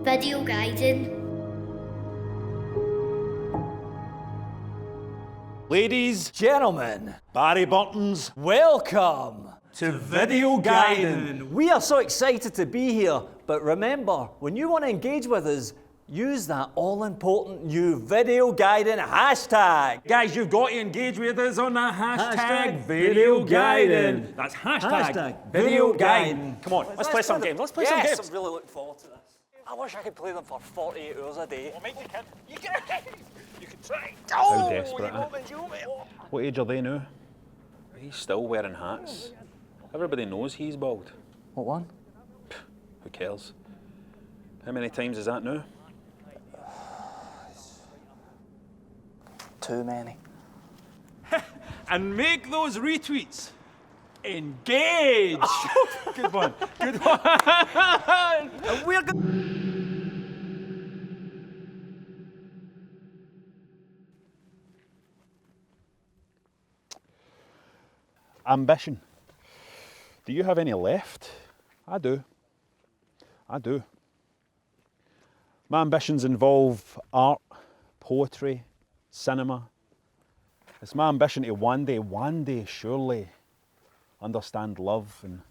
videoGaiden. Ladies, gentlemen, Barry Burton's welcome to videoGaiden. We are so excited to be here, but remember, when you want to engage with us, use that all-important new videoGaiden hashtag. Guys, you've got to engage with us on that hashtag videoGaiden. That's hashtag videoGaiden. Come on, let's play some games. Let's play some games. I'm really looking forward to this. I wish I could play them for 48 hours a day. Well, mate, you can. You can. You can try. Oh, desperate, What age are they now? He's still wearing hats. Everybody knows he's bald. What one? Who cares? How many times is that now? Too many. And make those retweets. Engage! Good one. Good one. And we're going. Ambition. Do you have any left? I do. I do. My ambitions involve art, poetry, cinema. It's my ambition to one day surely understand love and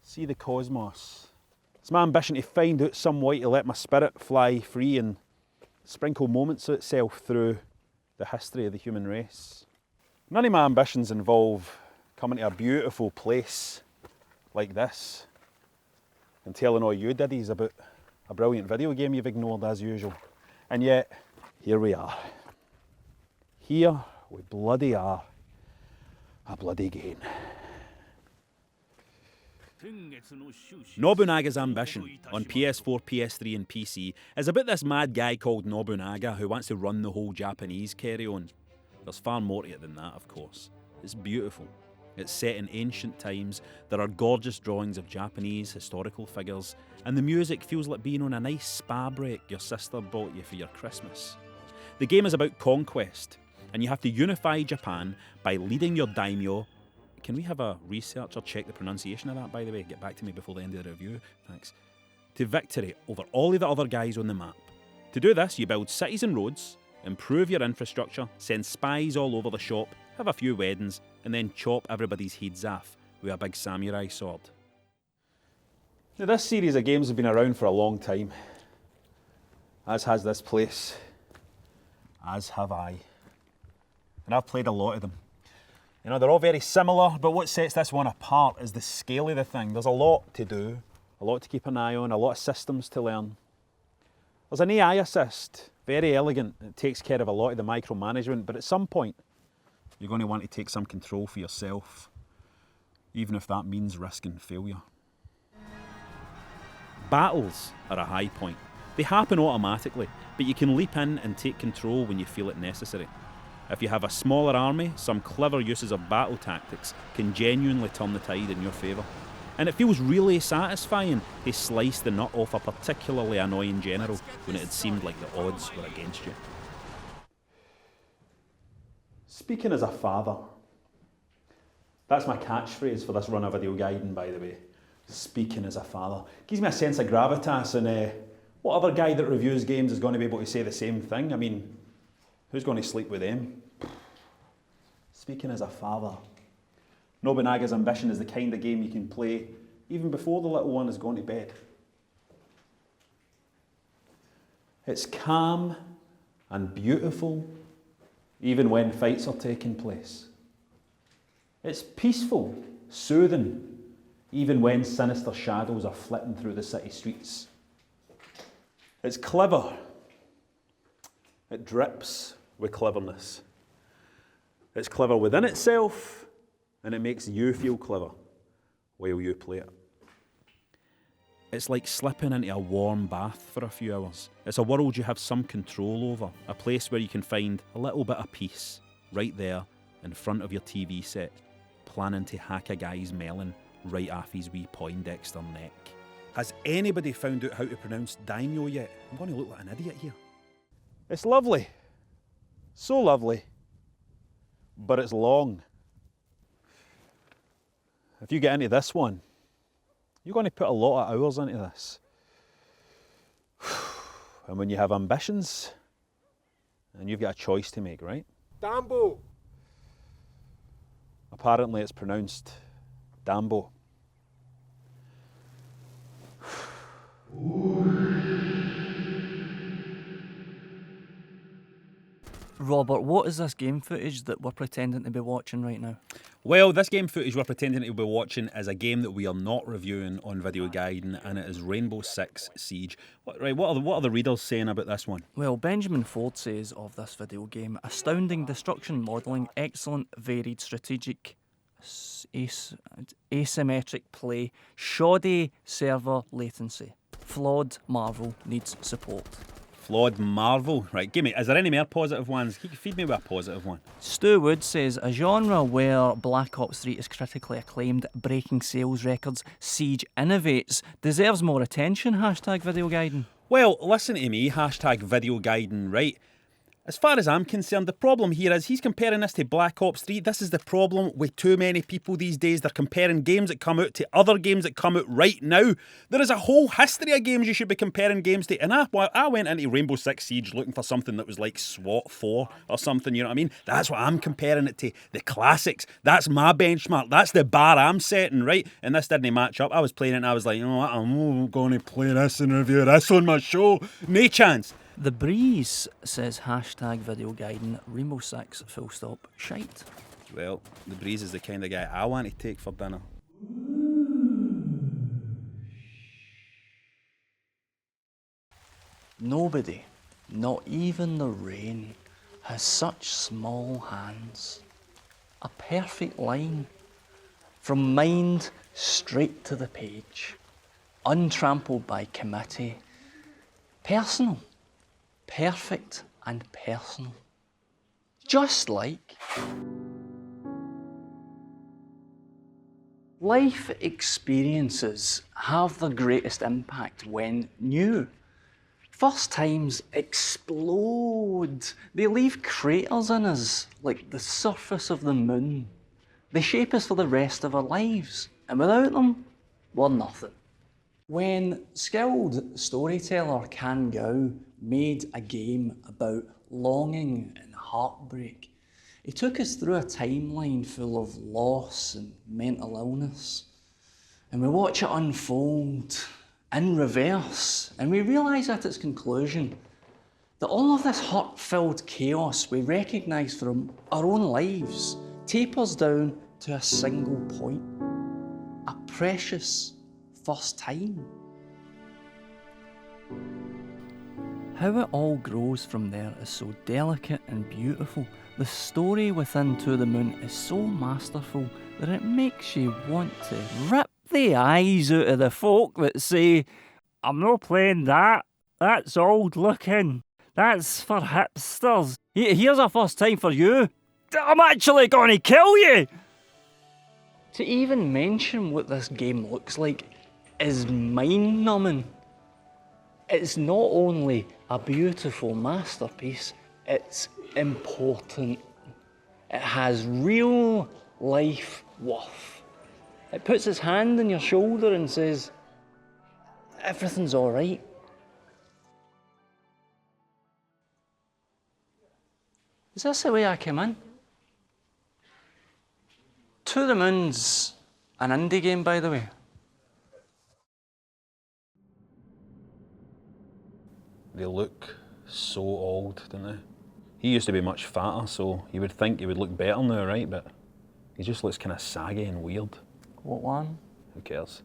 see the cosmos. It's my ambition to find out some way to let my spirit fly free and sprinkle moments of itself through the history of the human race. None of my ambitions involve coming to a beautiful place like this and telling all you diddies about a brilliant video game you've ignored as usual. And yet, here we are. Here we bloody are. A bloody gain. Nobunaga's Ambition on PS4, PS3 and PC is about this mad guy called Nobunaga who wants to run the whole Japanese carry-on. There's far more to it than that, of course. It's beautiful. It's set in ancient times, there are gorgeous drawings of Japanese historical figures, and the music feels like being on a nice spa break your sister bought you for your Christmas. The game is about conquest, and you have to unify Japan by leading your daimyo. Can we have a researcher check the pronunciation of that, by the way? Get back to me before the end of the review. Thanks. To victory over all of the other guys on the map. To do this, you build cities and roads, improve your infrastructure, send spies all over the shop, have a few weddings, and then chop everybody's heads off with a big samurai sword. Now, this series of games have been around for a long time, as has this place, as have I. And I've played a lot of them. You know, they're all very similar, but what sets this one apart is the scale of the thing. There's a lot to do, a lot to keep an eye on, a lot of systems to learn. There's an AI assist, very elegant. It takes care of a lot of the micromanagement, but at some point, you're going to want to take some control for yourself, even if that means risking failure. Battles are a high point. They happen automatically, but you can leap in and take control when you feel it necessary. If you have a smaller army, some clever uses of battle tactics can genuinely turn the tide in your favour. And it feels really satisfying to slice the nut off a particularly annoying general when it had seemed like the odds were against you. Speaking as a father. That's my catchphrase for this run of videoGaiden, by the way. Speaking as a father. Gives me a sense of gravitas, and what other guy that reviews games is going to be able to say the same thing? I mean, who's going to sleep with them? Speaking as a father. Nobunaga's Ambition is the kind of game you can play even before the little one has gone to bed. It's calm and beautiful even when fights are taking place. It's peaceful, soothing, even when sinister shadows are flitting through the city streets. It's clever. It drips with cleverness. It's clever within itself, and it makes you feel clever while you play it. It's like slipping into a warm bath for a few hours. It's a world you have some control over, a place where you can find a little bit of peace right there in front of your TV set, planning to hack a guy's melon right off his wee Poindexter neck. Has anybody found out how to pronounce daimyo yet? I'm going to look like an idiot here. It's lovely. So lovely. But it's long. If you get into this one, you're going to put a lot of hours into this. And when you have ambitions, and you've got a choice to make, right? Dambo. Apparently it's pronounced Dambo. Robert, what is this game footage that we're pretending to be watching right now? Well, this game footage we're pretending to be watching is a game that we are not reviewing on videoGaiden, and it is Rainbow Six Siege. What are the readers saying about this one? Well, Benjamin Ford says of this video game, astounding destruction modelling, excellent varied strategic asymmetric play, shoddy server latency, flawed Marvel needs support. Flawed Marvel. Right, is there any more positive ones? Feed me with a positive one. Stu Wood says, a genre where Black Ops 3 is critically acclaimed, breaking sales records, Siege innovates, deserves more attention, #videoGaiden. Well, listen to me, #videoGaiden, right? As far as I'm concerned, the problem here is he's comparing this to Black Ops 3. This is the problem with too many people these days. They're comparing games that come out to other games that come out right now. There is a whole history of games you should be comparing games to. And I went into Rainbow Six Siege looking for something that was like SWAT 4 or something, you know what I mean? That's what I'm comparing it to. The classics. That's my benchmark. That's the bar I'm setting, right? And this didn't match up. I was playing it and I was like, you know what? I'm going to play this and review this on my show. No chance. The Breeze says #videoGaiden, Rainbow Six, shite. Well, the Breeze is the kind of guy I want to take for dinner. Nobody, not even the rain, has such small hands. A perfect line, from mind straight to the page, untrampled by committee, personal. Perfect and personal. Just like life experiences have the greatest impact when new. First times explode. They leave craters in us like the surface of the moon. They shape us for the rest of our lives, and without them, we're nothing. When skilled storyteller Can Gao made a game about longing and heartbreak, he took us through a timeline full of loss and mental illness. And we watch it unfold in reverse, and we realise at its conclusion that all of this hurt-filled chaos we recognise from our own lives tapers down to a single point, a precious first time. How it all grows from there is so delicate and beautiful. The story within To the Moon is so masterful that it makes you want to rip the eyes out of the folk that say, I'm not playing that, that's old looking, that's for hipsters. Here's a first time for you. I'm actually going to kill you! To even mention what this game looks like is mind-numbing. It's not only a beautiful masterpiece, it's important. It has real life worth. It puts its hand on your shoulder and says, everything's all right. Is this the way I came in? To the Moon's an indie game, by the way. They look so old, don't they? He used to be much fatter, so you would think he would look better now, right? But he just looks kind of saggy and weird. What one? Who cares?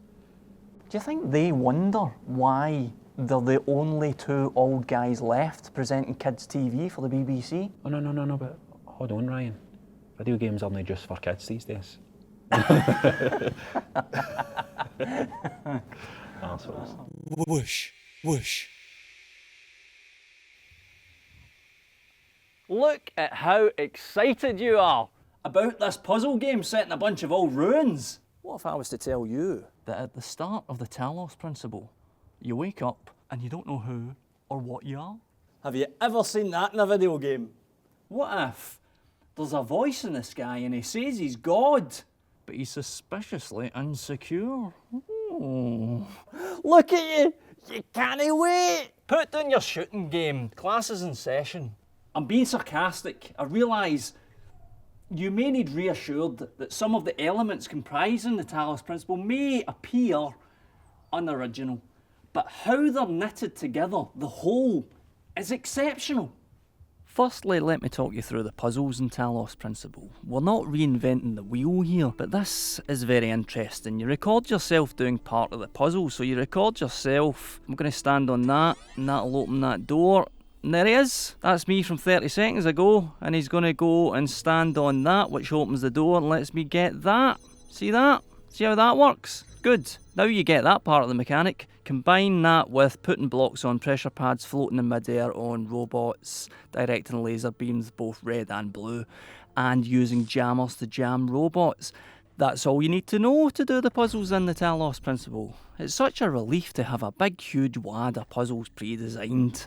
Do you think they wonder why they're the only two old guys left presenting kids' TV for the BBC? Oh, no, but hold on, Ryan. Video games aren't just for kids these days. Arseholes. Whoosh, whoosh. Look at how excited you are about this puzzle game set in a bunch of old ruins. What if I was to tell you that at the start of the Talos Principle, you wake up and you don't know who or what you are? Have you ever seen that in a video game? What if there's a voice in the sky and he says he's God, but he's suspiciously insecure? Ooh. Look at you! You can't wait! Put down your shooting game. Class is in session. I'm being sarcastic. I realise you may need reassured that some of the elements comprising the Talos Principle may appear unoriginal, but how they're knitted together, the whole, is exceptional. Firstly, let me talk you through the puzzles in Talos Principle. We're not reinventing the wheel here, but this is very interesting. You record yourself doing part of the puzzle, so you record yourself. I'm going to stand on that, and that'll open that door. And there he is. That's me from 30 seconds ago, and he's going to go and stand on that, which opens the door and lets me get that. See that? See how that works? Good. Now you get that part of the mechanic. Combine that with putting blocks on pressure pads floating in midair on robots, directing laser beams both red and blue, and using jammers to jam robots. That's all you need to know to do the puzzles in the Talos Principle. It's such a relief to have a big huge wad of puzzles pre-designed.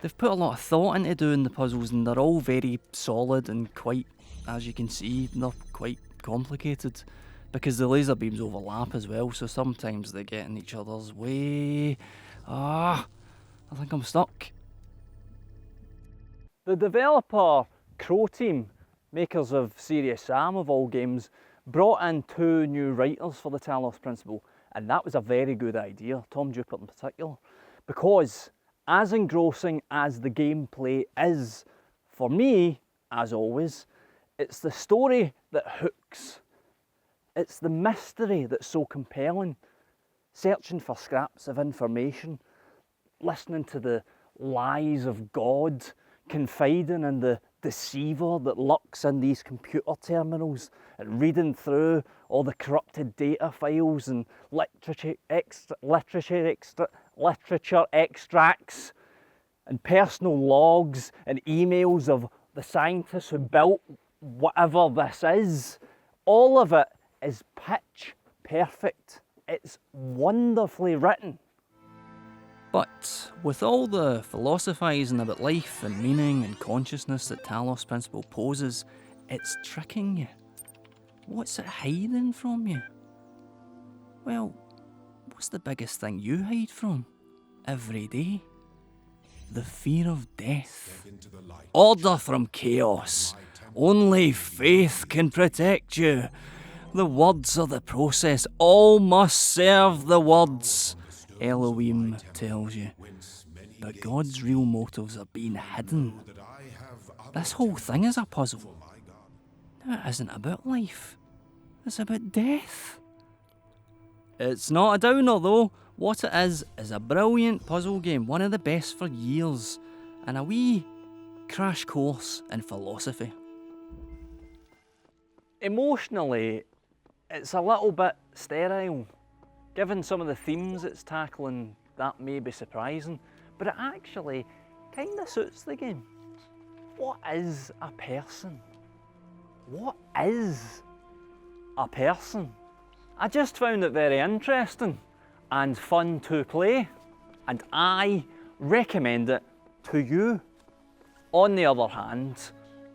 They've put a lot of thought into doing the puzzles, and they're all very solid and quite, as you can see, they're quite complicated. Because the laser beams overlap as well, so sometimes they get in each other's way. I think I'm stuck. The developer Crow Team, makers of Serious Sam of all games, brought in 2 new writers for the Talos Principle, and that was a very good idea, Tom Dupert in particular, because as engrossing as the gameplay is, for me, as always, it's the story that hooks. It's the mystery that's so compelling. Searching for scraps of information, listening to the lies of God, confiding in the deceiver that lurks in these computer terminals, and reading through all the corrupted data files and literature extracts and personal logs and emails of the scientists who built whatever this is. All of it is pitch perfect. It's wonderfully written. But with all the philosophising about life and meaning and consciousness that Talos Principle poses, it's tricking you. What's it hiding from you? Well, what's the biggest thing you hide from every day? The fear of death. Order from chaos. Only faith can protect you. The words are the process. All must serve the words, Elohim tells you. But God's real motives are being hidden. This whole thing is a puzzle. Now, it isn't about life. It's about death. It's not a downer though. What it is a brilliant puzzle game, one of the best for years, and a wee crash course in philosophy. Emotionally, it's a little bit sterile. Given some of the themes it's tackling, that may be surprising, but it actually kind of suits the game. What is a person? What is a person? I just found it very interesting and fun to play, and I recommend it to you. On the other hand,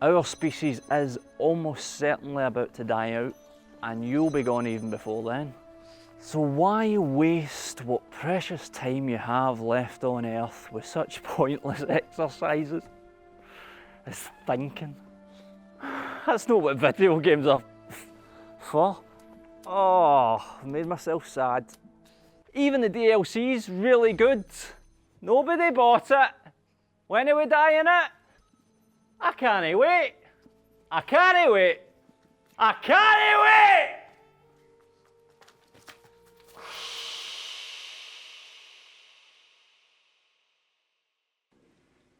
our species is almost certainly about to die out, and you'll be gone even before then. So why waste what precious time you have left on Earth with such pointless exercises as thinking? That's not what video games are for. Oh, I made myself sad. Even the DLC's really good. Nobody bought it. When are we dying it? I can't wait. I can't wait. I can't wait!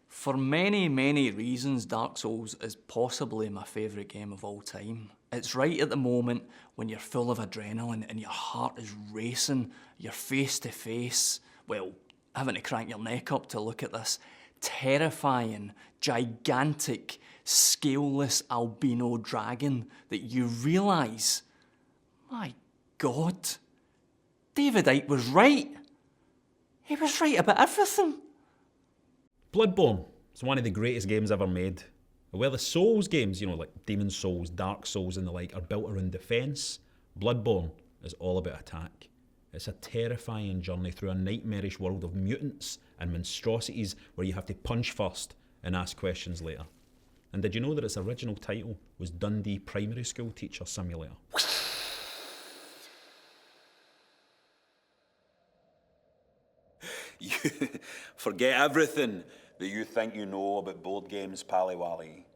For many, many reasons, Dark Souls is possibly my favourite game of all time. It's right at the moment when you're full of adrenaline and your heart is racing, you're face to face, well, having to crank your neck up to look at this terrifying, gigantic, scaleless albino dragon that you realise, my God, David Icke was right. He was right about everything. Bloodborne is one of the greatest games ever made. Where the Souls games, like Demon's Souls, Dark Souls and the like, are built around defence, Bloodborne is all about attack. It's a terrifying journey through a nightmarish world of mutants and monstrosities where you have to punch first and ask questions later. And did you know that its original title was Dundee Primary School Teacher Simulator? You forget everything that you think you know about board games, Pally-Wally.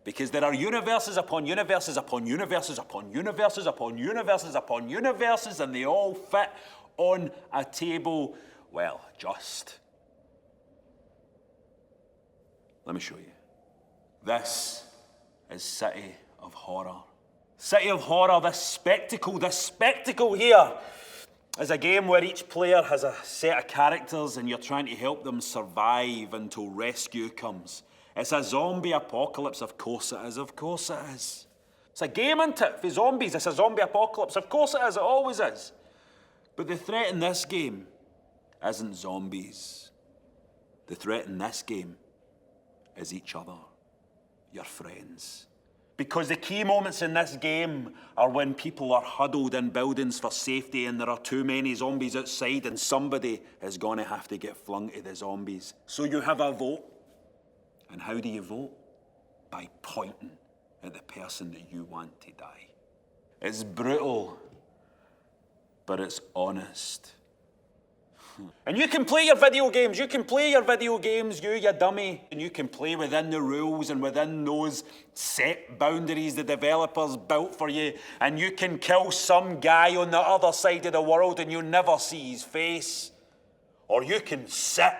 Because there are universes upon universes upon universes upon universes upon universes upon universes, and they all fit on a table, well, just. Let me show you. This is City of Horror. City of Horror, this spectacle here is a game where each player has a set of characters and you're trying to help them survive until rescue comes. It's a zombie apocalypse, of course it is, of course it is. It's a game, isn't it, for zombies? It's a zombie apocalypse, of course it is, it always is. But the threat in this game isn't zombies. The threat in this game is each other, your friends. Because the key moments in this game are when people are huddled in buildings for safety and there are too many zombies outside and somebody is going to have to get flung to the zombies. So you have a vote. And how do you vote? By pointing at the person that you want to die. It's brutal, but it's honest. And you can play your video games, you dummy. And you can play within the rules and within those set boundaries the developers built for you. And you can kill some guy on the other side of the world and you never see his face. Or you can sit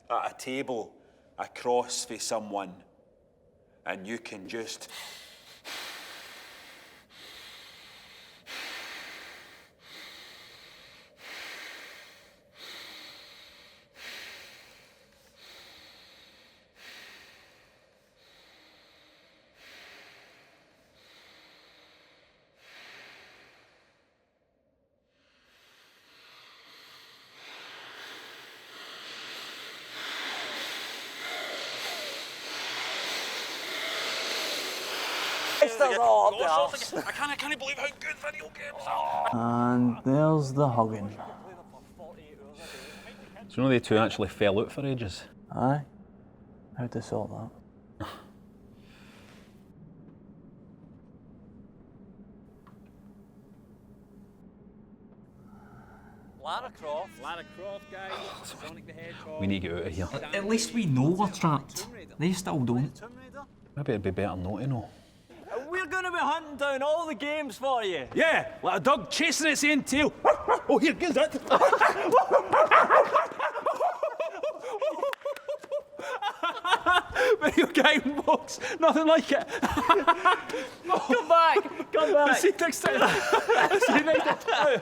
at a table across from someone and you can just I can't believe how good video games are. And there's the hugging. So you know they two actually fell out for ages? Aye? How'd they sort that? Lara Croft, guys. Sonic the Hedgehog. We need to get out of here. At least we know we're trapped. They still don't. Maybe it'd be better not to know. We're going to be hunting down all the games for you. Yeah, like a dog chasing its own tail. Oh, here, get that. videoGaiden, folks. Nothing like it. Come back. See you next time. See you next time.